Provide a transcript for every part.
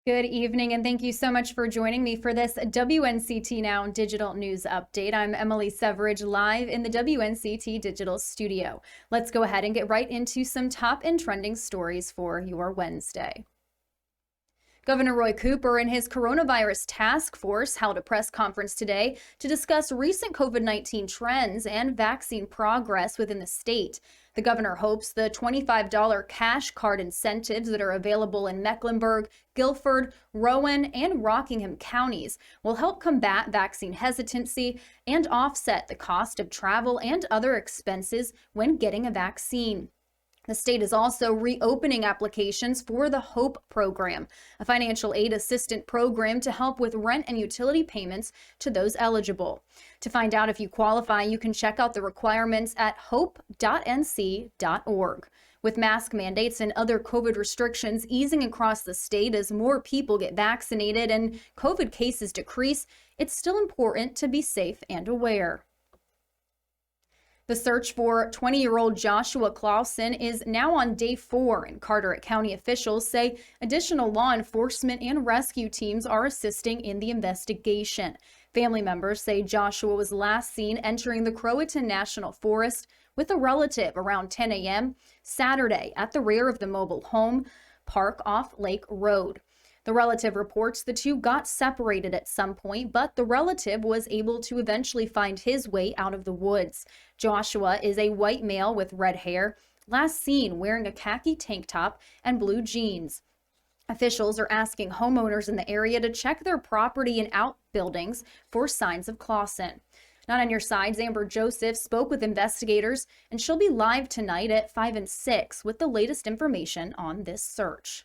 Good evening, and thank you so much for joining me for this WNCT Now digital news update. I'm Emily Severidge, live in the WNCT digital studio. Let's go ahead and get right into some top and trending stories for your Wednesday. Governor Roy Cooper and his coronavirus task force held a press conference today to discuss recent COVID-19 trends and vaccine progress within the state. The governor hopes the $25 cash card incentives that are available in Mecklenburg, Guilford, Rowan, and Rockingham counties will help combat vaccine hesitancy and offset the cost of travel and other expenses when getting a vaccine. The state is also reopening applications for the HOPE program, a financial aid assistant program to help with rent and utility payments to those eligible. To find out if you qualify, you can check out the requirements at hope.nc.org. With mask mandates and other COVID restrictions easing across the state as more people get vaccinated and COVID cases decrease, it's still important to be safe and aware. The search for 20-year-old Joshua Clausen is now on day 4, and Carteret County officials say additional law enforcement and rescue teams are assisting in the investigation. Family members say Joshua was last seen entering the Croatan National Forest with a relative around 10 a.m. Saturday at the rear of the mobile home park off Lake Road. The relative reports the two got separated at some point, but the relative was able to eventually find his way out of the woods. Joshua is a white male with red hair, last seen wearing a khaki tank top and blue jeans. Officials are asking homeowners in the area to check their property and outbuildings for signs of Clausen. Not on your sides, Amber Joseph spoke with investigators, and she'll be live tonight at 5 and 6 with the latest information on this search.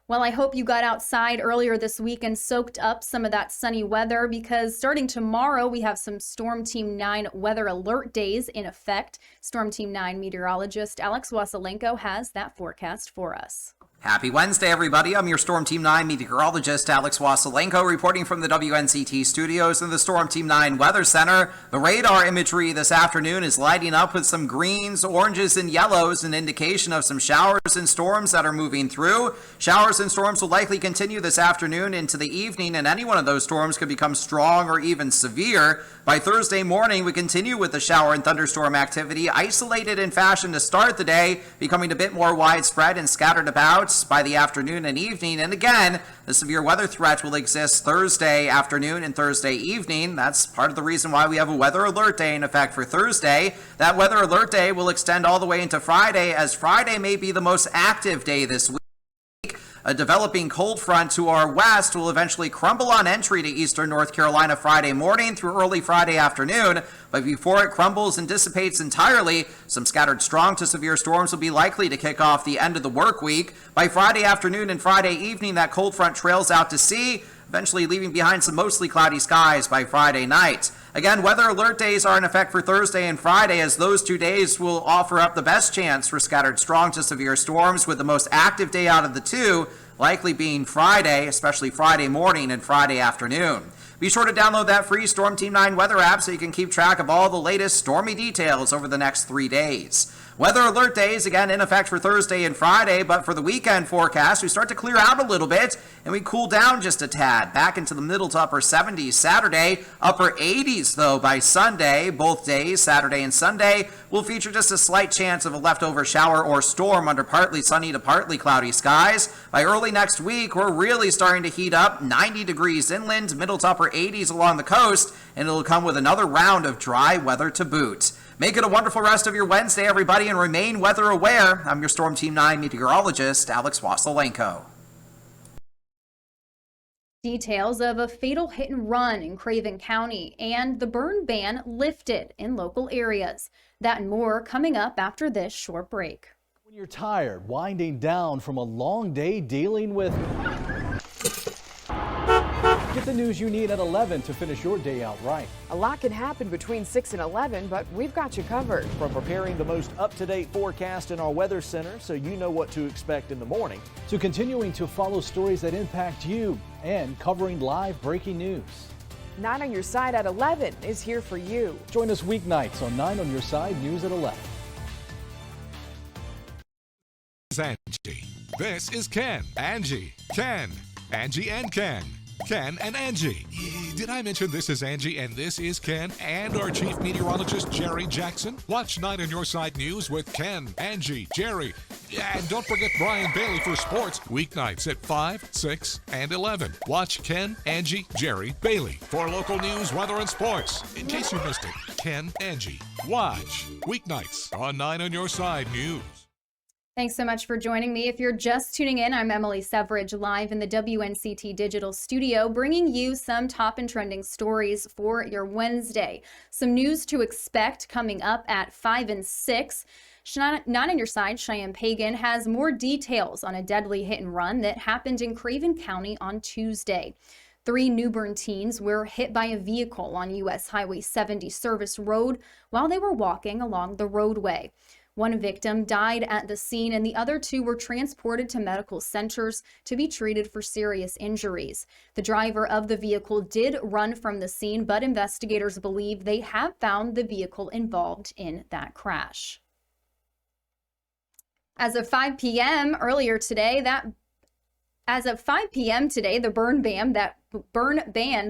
Well, I hope you got outside earlier this week and soaked up some of that sunny weather, because starting tomorrow, we have some Storm Team 9 weather alert days in effect. Storm Team 9 meteorologist Alex Wasylenko has that forecast for us. Happy Wednesday, everybody. I'm your Storm Team 9 meteorologist, Alex Wasylenko, reporting from the WNCT studios in the Storm Team 9 Weather Center. The radar imagery this afternoon is lighting up with some greens, oranges, and yellows, an indication of some showers and storms that are moving through. Showers and storms will likely continue this afternoon into the evening, and any one of those storms could become strong or even severe. By Thursday morning, we continue with the shower and thunderstorm activity, isolated in fashion to start the day, becoming a bit more widespread and scattered about by the afternoon and evening. And again, the severe weather threat will exist Thursday afternoon and Thursday evening. That's part of the reason why we have a weather alert day in effect for Thursday. That weather alert day will extend all the way into Friday, as Friday may be the most active day this week. A developing cold front to our west will eventually crumble on entry to eastern North Carolina Friday morning through early Friday afternoon. But before it crumbles and dissipates entirely, some scattered strong to severe storms will be likely to kick off the end of the work week. By Friday afternoon and Friday evening, that cold front trails out to sea, eventually leaving behind some mostly cloudy skies by Friday night. Again, weather alert days are in effect for Thursday and Friday, as those 2 days will offer up the best chance for scattered strong to severe storms, with the most active day out of the two likely being Friday, especially Friday morning and Friday afternoon. Be sure to download that free Storm Team 9 weather app so you can keep track of all the latest stormy details over the next 3 days. Weather alert days again in effect for Thursday and Friday, but for the weekend forecast, we start to clear out a little bit and we cool down just a tad, back into the middle to upper 70s Saturday, upper 80s though by Sunday. Both days, Saturday and Sunday, will feature just a slight chance of a leftover shower or storm under partly sunny to partly cloudy skies. By early next week, we're really starting to heat up, 90 degrees inland, middle to upper 80s along the coast, and it'll come with another round of dry weather to boot. Make it a wonderful rest of your Wednesday, everybody, and remain weather aware. I'm your Storm Team 9 meteorologist, Alex Wasylenko. Details of a fatal hit and run in Craven County and the burn ban lifted in local areas. That and more coming up after this short break. When you're tired, winding down from a long day dealing with... Get the news you need at 11 to finish your day out right. A lot can happen between 6 and 11, but we've got you covered. From preparing the most up-to-date forecast in our weather center so you know what to expect in the morning, to continuing to follow stories that impact you and covering live breaking news. 9 on Your Side at 11 is here for you. Join us weeknights on 9 on Your Side News at 11. Angie. This is Ken, Angie, Ken, Angie and Ken. Ken and Angie. Did I mention this is Angie and this is Ken and our chief meteorologist, Jerry Jackson? Watch 9 on Your Side News with Ken, Angie, Jerry. And don't forget Brian Bailey for sports, weeknights at 5, 6, and 11. Watch Ken, Angie, Jerry, Bailey for local news, weather, and sports. In case you missed it, Ken, Angie. Watch weeknights on 9 on Your Side News. Thanks so much for joining me. If you're just tuning in, I'm Emily Severidge, live in the WNCT Digital Studio, bringing you some top and trending stories for your Wednesday. Some news to expect coming up at 5 and 6. Not on Your Side, Cheyenne Pagan has more details on a deadly hit and run that happened in Craven County on Tuesday. 3 New Bern teens were hit by a vehicle on U.S. Highway 70 Service Road while they were walking along the roadway. One victim died at the scene, and the other 2 were transported to medical centers to be treated for serious injuries. The driver of the vehicle did run from the scene, but investigators believe they have found the vehicle involved in that crash. As of 5 p.m. today, the burn ban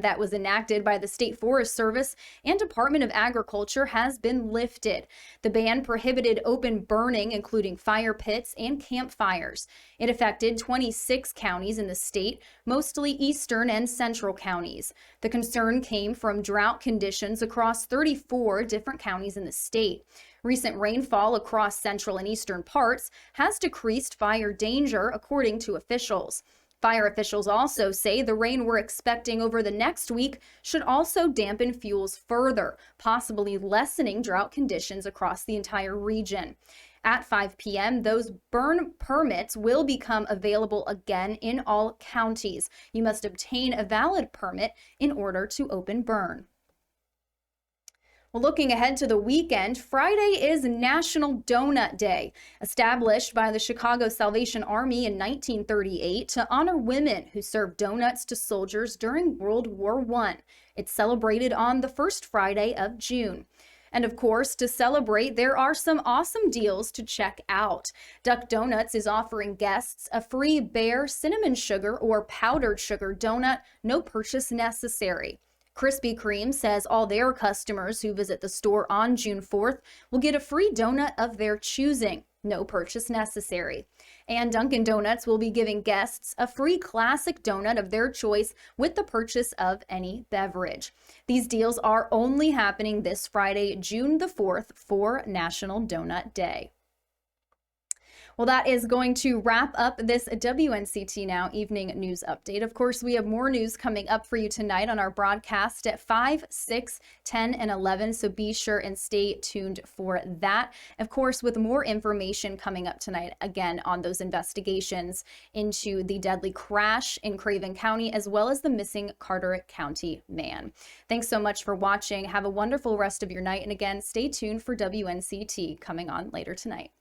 that was enacted by the State Forest Service and Department of Agriculture has been lifted. The ban prohibited open burning, including fire pits and campfires. It affected 26 counties in the state, mostly eastern and central counties. The concern came from drought conditions across 34 different counties in the state. Recent rainfall across central and eastern parts has decreased fire danger, according to officials. Fire officials also say the rain we're expecting over the next week should also dampen fuels further, possibly lessening drought conditions across the entire region. At 5 p.m., those burn permits will become available again in all counties. You must obtain a valid permit in order to open burn. Well, looking ahead to the weekend, Friday is National Donut Day, established by the Chicago Salvation Army in 1938 to honor women who served donuts to soldiers during World War I. It's celebrated on the first Friday of June. And of course, to celebrate, there are some awesome deals to check out. Duck Donuts is offering guests a free bare cinnamon sugar or powdered sugar donut, no purchase necessary. Krispy Kreme says all their customers who visit the store on June 4th will get a free donut of their choosing, no purchase necessary. And Dunkin' Donuts will be giving guests a free classic donut of their choice with the purchase of any beverage. These deals are only happening this Friday, June the 4th, for National Donut Day. Well, that is going to wrap up this WNCT Now evening news update. Of course, we have more news coming up for you tonight on our broadcast at 5, 6, 10, and 11, so be sure and stay tuned for that. Of course, with more information coming up tonight, again, on those investigations into the deadly crash in Craven County, as well as the missing Carteret County man. Thanks so much for watching. Have a wonderful rest of your night, and again, stay tuned for WNCT coming on later tonight.